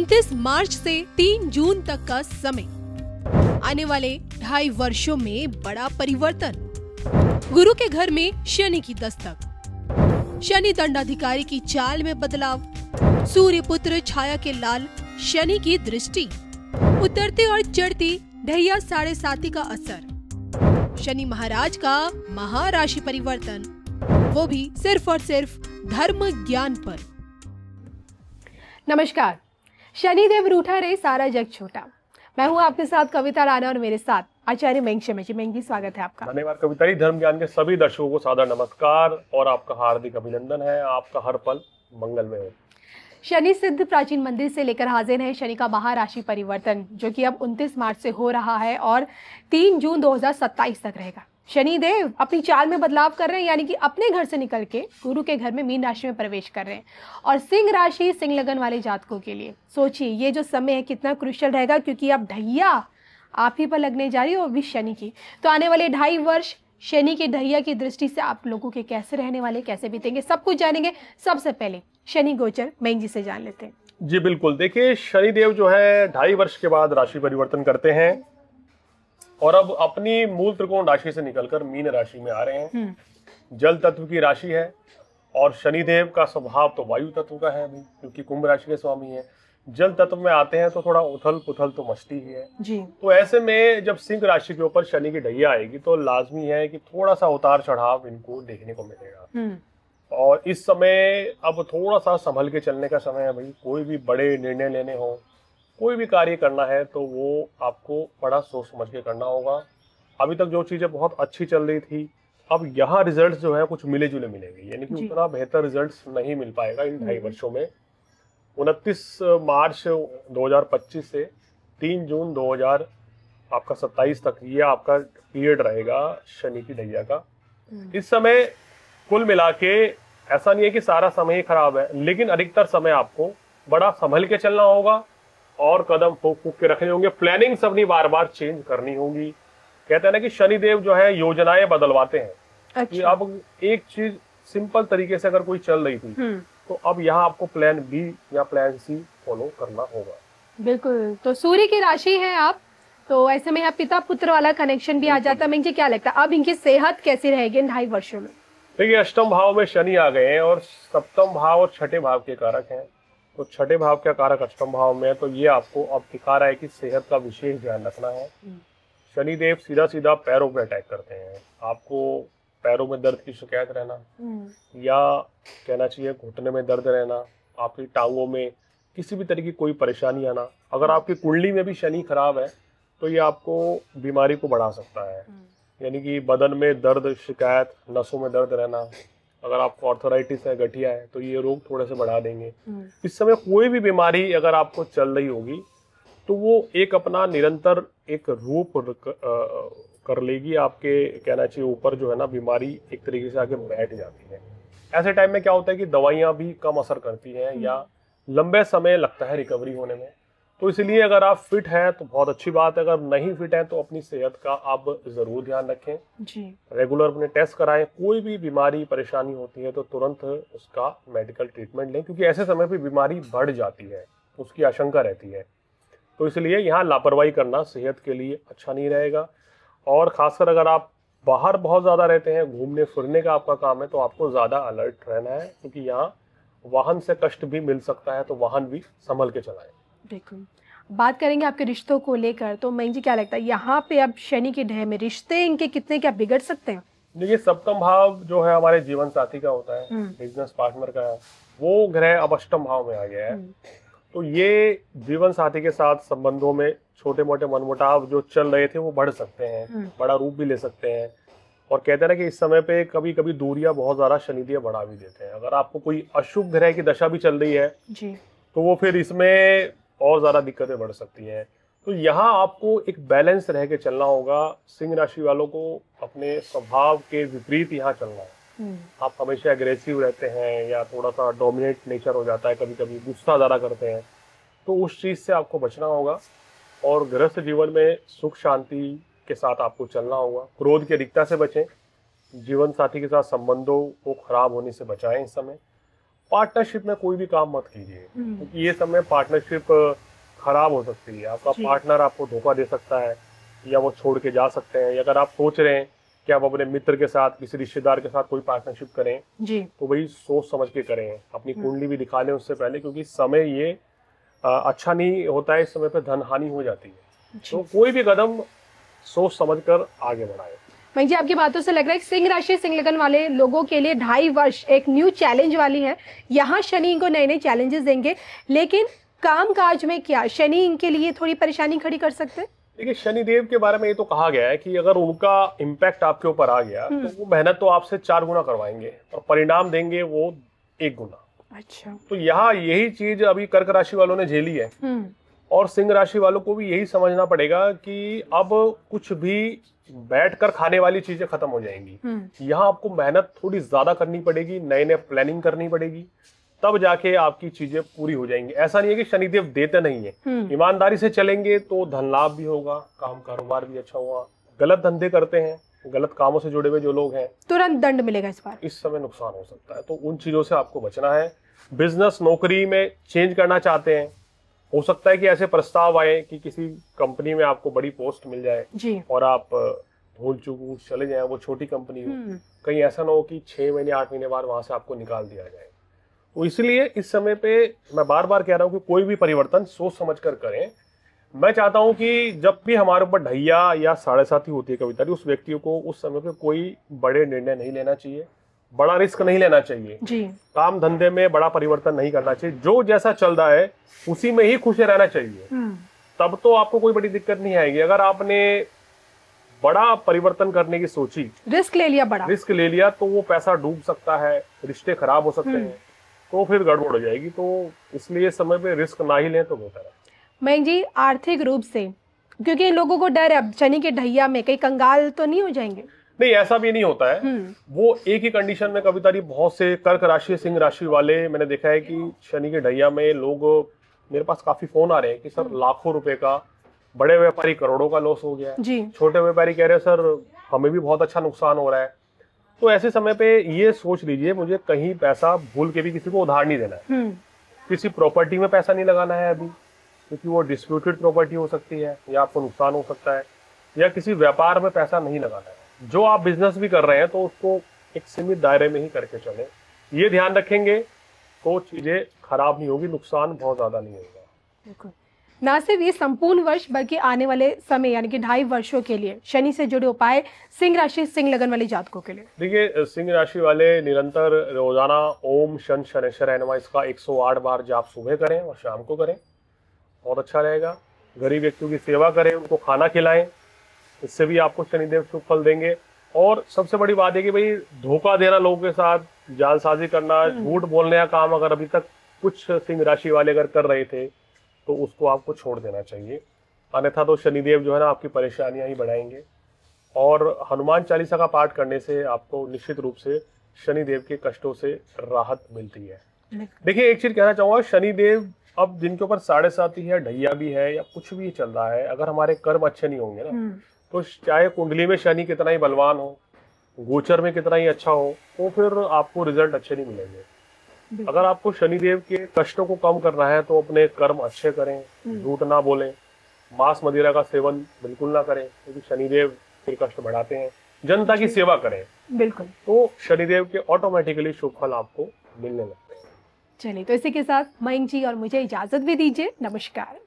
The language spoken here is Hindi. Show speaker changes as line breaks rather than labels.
29 मार्च से 3 जून तक का समय। आने वाले 2.5 वर्षों में बड़ा परिवर्तन। गुरु के घर में शनि की दस्तक, शनि दंडाधिकारी की चाल में बदलाव, सूर्य पुत्र छाया के लाल शनि की दृष्टि, उतरती और चढ़ती ढैया 7.5 का असर, शनि महाराज का महाराशि परिवर्तन, वो भी सिर्फ और सिर्फ धर्म ज्ञान पर।
नमस्कार। शनिदेव रूठा रे सारा जग छोटा। मैं हूँ आपके साथ कविता राणा और मेरे साथ आचार्य मेंग जी, स्वागत है आपका।
धन्यवाद कविता जी। धर्म ज्ञान के सभी दर्शकों को सादर नमस्कार और आपका हार्दिक अभिनंदन है। आपका हर पल मंगलमय हो।
शनि सिद्ध प्राचीन मंदिर से लेकर हाजिर है शनि का महाराशि परिवर्तन, जो कि अब 29 मार्च से हो रहा है और 3 जून 2027 तक रहेगा। शनि देव अपनी चाल में बदलाव कर रहे हैं, यानी कि अपने घर से निकल के गुरु के घर में मीन राशि में प्रवेश कर रहे हैं। और सिंह राशि, सिंह लगन वाले जातकों के लिए सोचिए ये जो समय है कितना क्रूशियल रहेगा, क्योंकि अब ढैया आप ही पर लगने जा रही है और भी शनि की। तो आने वाले 2.5 वर्ष शनि के ढैया की दृष्टि से आप लोगों के कैसे रहने वाले, कैसे बीतेंगे, सब कुछ जानेंगे। सबसे पहले शनि गोचर मेंग जी से जान लेते हैं।
जी बिल्कुल। देखिए, शनिदेव जो है 2.5 वर्ष के बाद राशि परिवर्तन करते हैं और अब अपनी मूल त्रिकोण राशि से निकलकर मीन राशि में आ रहे हैं। जल तत्व की राशि है और शनिदेव का स्वभाव तो वायु तत्व का है, क्योंकि कुंभ राशि के स्वामी है। जल तत्व में आते हैं तो थोड़ा उथल पुथल तो मस्ती ही है
जी।
तो ऐसे में जब सिंह राशि के ऊपर शनि की ढैया आएगी तो लाजमी है कि थोड़ा सा उतार चढ़ाव इनको देखने को मिलेगा। और इस समय अब थोड़ा सा संभल के चलने का समय है भाई। कोई भी बड़े निर्णय लेने हो, कोई भी कार्य करना है तो वो आपको बड़ा सोच समझ के करना होगा। अभी तक जो चीजें बहुत अच्छी चल रही थी, अब यहाँ रिजल्ट्स जो है कुछ मिले जुले मिलेंगे, यानी कि उतना बेहतर रिजल्ट्स नहीं मिल पाएगा इन 2.5 वर्षों में। 29 मार्च 2025 से 3 जून 2027 तक ये आपका पीरियड रहेगा शनि की ढैया का। इस समय कुल मिला के ऐसा नहीं है कि सारा समय ही खराब है, लेकिन अधिकतर समय आपको बड़ा संभल के चलना होगा और कदम फूक फूक के रखने होंगे। प्लानिंग अपनी बार बार चेंज करनी होगी। कहते हैं ना कि शनिदेव जो है योजनाएं बदलवाते हैं।
अच्छा।
कि अब एक चीज सिंपल तरीके से अगर कोई चल रही थी तो अब यहाँ आपको प्लान बी या प्लान सी फॉलो करना होगा।
बिल्कुल। तो सूर्य की राशि है आप, तो ऐसे में यहाँ पिता पुत्र वाला कनेक्शन भी आ जाता है। मुझे क्या लगता है अब इनकी सेहत कैसी रहेगी इन 2.5 वर्षों में?
देखिए, अष्टम भाव में शनि आ गए हैं और सप्तम भाव और छठे भाव के कारक हैं। तो छठे भाव का कारक अष्टम भाव में है, तो ये आपको अब दिखा रहा है कि सेहत का विशेष ध्यान रखना है। शनिदेव सीधा सीधा पैरों पे अटैक करते हैं। आपको पैरों में दर्द की शिकायत रहना या कहना चाहिए घुटने में दर्द रहना, आपकी टांगों में किसी भी तरह की कोई परेशानी आना, अगर आपकी कुंडली में भी शनि खराब है तो ये आपको बीमारी को बढ़ा सकता है। यानी कि बदन में दर्द शिकायत, नसों में दर्द रहना, अगर आपको ऑर्थराइटिस है, गठिया है, तो ये रोग थोड़े से बढ़ा देंगे। इस समय कोई भी बीमारी अगर आपको चल रही होगी तो वो एक अपना निरंतर एक रूप कर लेगी। आपके कहना चाहिए ऊपर जो है ना बीमारी एक तरीके से आके बैठ जाती है। ऐसे टाइम में क्या होता है कि दवाइयां भी कम असर करती हैं या लंबे समय लगता है रिकवरी होने में। तो इसलिए अगर आप फिट हैं तो बहुत अच्छी बात है, अगर नहीं फिट हैं तो अपनी सेहत का आप जरूर ध्यान रखें
जी।
रेगुलर अपने टेस्ट कराएं। कोई भी बीमारी परेशानी होती है तो तुरंत उसका मेडिकल ट्रीटमेंट लें, क्योंकि ऐसे समय पे बीमारी बढ़ जाती है, उसकी आशंका रहती है। तो इसलिए यहाँ लापरवाही करना सेहत के लिए अच्छा नहीं रहेगा। और खासकर अगर आप बाहर बहुत ज्यादा रहते हैं, घूमने फिरने का आपका काम है, तो आपको ज्यादा अलर्ट रहना है, क्योंकि यहाँ वाहन से कष्ट भी मिल सकता है, तो वाहन भी संभल के चलाएं।
बिल्कुल। बात करेंगे आपके रिश्तों को लेकर, तो मैं जी क्या लगता है यहाँ पे अब शनि की ढह में रिश्ते इनके कितने क्या बिगड़ सकते हैं?
देखिए, सप्तम भाव जो है हमारे जीवन साथी का होता है, बिजनेस पार्टनर का है, वो ग्रह अब अष्टम भाव में आ गया है। तो ये जीवन साथी के साथ संबंधों में छोटे मोटे मनमुटाव जो चल रहे थे वो बढ़ सकते हैं, बड़ा रूप भी ले सकते हैं। और कहते हैं ना कि इस समय पे कभी कभी दूरियां बहुत ज्यादा शनिदेव बढ़ा भी देते हैं। अगर आपको कोई अशुभ ग्रह की दशा भी चल रही है
जी,
तो वो फिर इसमें और ज्यादा दिक्कतें बढ़ सकती हैं। तो यहाँ आपको एक बैलेंस रह के चलना होगा। सिंह राशि वालों को अपने स्वभाव के विपरीत यहाँ चलना है। आप हमेशा एग्रेसिव रहते हैं या थोड़ा सा डोमिनेट नेचर हो जाता है, कभी कभी गुस्सा ज्यादा करते हैं, तो उस चीज से आपको बचना होगा। और गृहस्थ जीवन में सुख शांति के साथ आपको चलना होगा। क्रोध की अधिकता से बचें, जीवन साथी के साथ संबंधों को खराब होने से बचाएं इस समय। पार्टनरशिप में कोई भी काम मत कीजिए, क्योंकि ये समय पार्टनरशिप खराब हो सकती है। आपका पार्टनर आपको धोखा दे सकता है, या वो छोड़ के जा सकते हैं। या अगर आप सोच रहे हैं कि आप अपने मित्र के साथ, किसी रिश्तेदार के साथ कोई पार्टनरशिप करें जी, तो वही सोच समझ के करें। अपनी कुंडली भी दिखा लें उससे पहले, क्योंकि समय ये अच्छा नहीं होता है। इस समय पे धन हानि हो जाती है, तो कोई भी कदम सोच समझ कर आगे बढ़ाए।
मयंक जी, आपकी बातों से लग रहा है कि सिंह राशि सिंह लगन वाले लोगों के लिए 2.5 वर्ष एक न्यू चैलेंज वाली है। यहाँ शनि इनको नए नए चैलेंजेस देंगे, लेकिन काम काज में क्या शनि इनके लिए थोड़ी परेशानी खड़ी कर सकते हैं?
देखिए, शनिदेव के बारे में ये तो कहा गया है कि अगर उनका इम्पैक्ट आपके ऊपर आ गया तो वो मेहनत तो आपसे 4 गुना करवाएंगे और परिणाम देंगे वो 1 गुना। अच्छा, तो यहाँ यही चीज अभी कर्क राशि वालों ने झेली है, और सिंह राशि वालों को भी यही समझना पड़ेगा कि अब कुछ भी बैठकर खाने वाली चीजें खत्म हो जाएंगी। यहाँ आपको मेहनत थोड़ी ज्यादा करनी पड़ेगी, नए नए प्लानिंग करनी पड़ेगी, तब जाके आपकी चीजें पूरी हो जाएंगी। ऐसा नहीं है कि शनिदेव देते नहीं है। ईमानदारी से चलेंगे तो धन लाभ भी होगा, काम कारोबार भी अच्छा होगा। गलत धंधे करते हैं, गलत कामों से जुड़े हुए जो लोग हैं,
तुरंत दंड मिलेगा इस बार।
इस समय नुकसान हो सकता है, तो उन चीजों से आपको बचना है। बिजनेस नौकरी में चेंज करना चाहते हैं, हो सकता है कि ऐसे प्रस्ताव आए कि किसी कंपनी में आपको बड़ी पोस्ट मिल जाए जी, और आप भूल चूक चले जाए, वो छोटी कंपनी हो। कहीं ऐसा ना हो कि 6 महीने 8 महीने बाद वहां से आपको निकाल दिया जाए। तो इसलिए इस समय पे मैं बार बार कह रहा हूँ कि कोई भी परिवर्तन सोच समझ कर करें। मैं चाहता हूँ कि जब भी हमारे ऊपर ढैया या 7.5 होती है कविता, उस व्यक्ति को उस समय पे कोई बड़े निर्णय नहीं लेना चाहिए, बड़ा रिस्क नहीं लेना चाहिए जी। काम धंधे में बड़ा परिवर्तन नहीं करना चाहिए, जो जैसा चल रहा है उसी में ही खुश रहना चाहिए। तब तो आपको कोई बड़ी दिक्कत नहीं आएगी। अगर आपने बड़ा परिवर्तन करने की सोची, रिस्क ले लिया तो वो पैसा डूब सकता है, रिश्ते खराब हो सकते हैं, तो फिर गड़बड़ हो जाएगी। तो इसलिए समय पे रिस्क ना ही लें तो बेहतर है।
मयंक जी, आर्थिक रूप से क्योंकि इन लोगों को डर है शनि के ढैया में कहीं कंगाल तो नहीं हो जाएंगे?
नहीं, ऐसा भी नहीं होता है। वो एक ही कंडीशन में कविता जी, बहुत से कर्क राशि सिंह राशि वाले मैंने देखा है कि शनि के ढैया में लोग, मेरे पास काफी फोन आ रहे हैं कि सर लाखों रुपए का, बड़े व्यापारी करोड़ों का लॉस हो गया है, छोटे व्यापारी कह रहे हैं सर हमें भी बहुत अच्छा नुकसान हो रहा है। तो ऐसे समय पे ये सोच लीजिए, मुझे कहीं पैसा भूल के भी किसी को उधार नहीं देना है। किसी प्रॉपर्टी में पैसा नहीं लगाना है अभी, क्योंकि वो डिस्प्यूटेड प्रॉपर्टी हो सकती है या आपको नुकसान हो सकता है। या किसी व्यापार में पैसा नहीं लगाना है। जो आप बिजनेस भी कर रहे हैं तो उसको एक सीमित दायरे में ही करके चले। ये ध्यान रखेंगे तो चीजें खराब नहीं होगी, नुकसान बहुत ज्यादा नहीं होगा।
ना सिर्फ ये संपूर्ण वर्ष बल्कि आने वाले समय यानी कि 2.5 वर्षों के लिए शनि से जुड़े उपाय सिंह राशि सिंह लगन वाले जातकों के लिए।
देखिए, सिंह राशि वाले निरंतर रोजाना ओम शन शनैश्वराय नमः इसका 108 बार जाप सुबह करें और शाम को करें, बहुत अच्छा रहेगा। गरीब व्यक्तियों की सेवा करें, उनको खाना खिलाएं, इससे भी आपको शनिदेव शुभ फल देंगे। और सबसे बड़ी बात है कि भाई धोखा देना, लोगों के साथ जालसाजी करना, झूठ बोलने का काम अगर अभी तक कुछ सिंह राशि वाले अगर कर रहे थे तो उसको आपको छोड़ देना चाहिए, अन्यथा तो शनिदेव जो है ना आपकी परेशानियां ही बढ़ाएंगे। और हनुमान चालीसा का पाठ करने से आपको निश्चित रूप से शनिदेव के कष्टों से राहत मिलती है। देखिए, एक चीज कहना चाहूंगा, शनिदेव अब जिनके ऊपर 7.5 ही है, ढैया भी है या कुछ भी चल रहा है, अगर हमारे कर्म अच्छे नहीं होंगे ना, तो चाहे कुंडली में शनि कितना ही बलवान हो, गोचर में कितना ही अच्छा हो, तो फिर आपको रिजल्ट अच्छे नहीं मिलेंगे। अगर आपको शनिदेव के कष्टों को कम करना है तो अपने कर्म अच्छे करें, झूठ ना बोलें, मांस मदिरा का सेवन बिल्कुल ना करें, क्योंकि शनिदेव के कष्ट बढ़ाते हैं। जनता की सेवा करें बिल्कुल, तो शनिदेव के ऑटोमेटिकली शुभ फल आपको मिलने लगते हैं।
चलिए, तो इसी के साथ मयंक जी और मुझे इजाजत भी दीजिए। नमस्कार।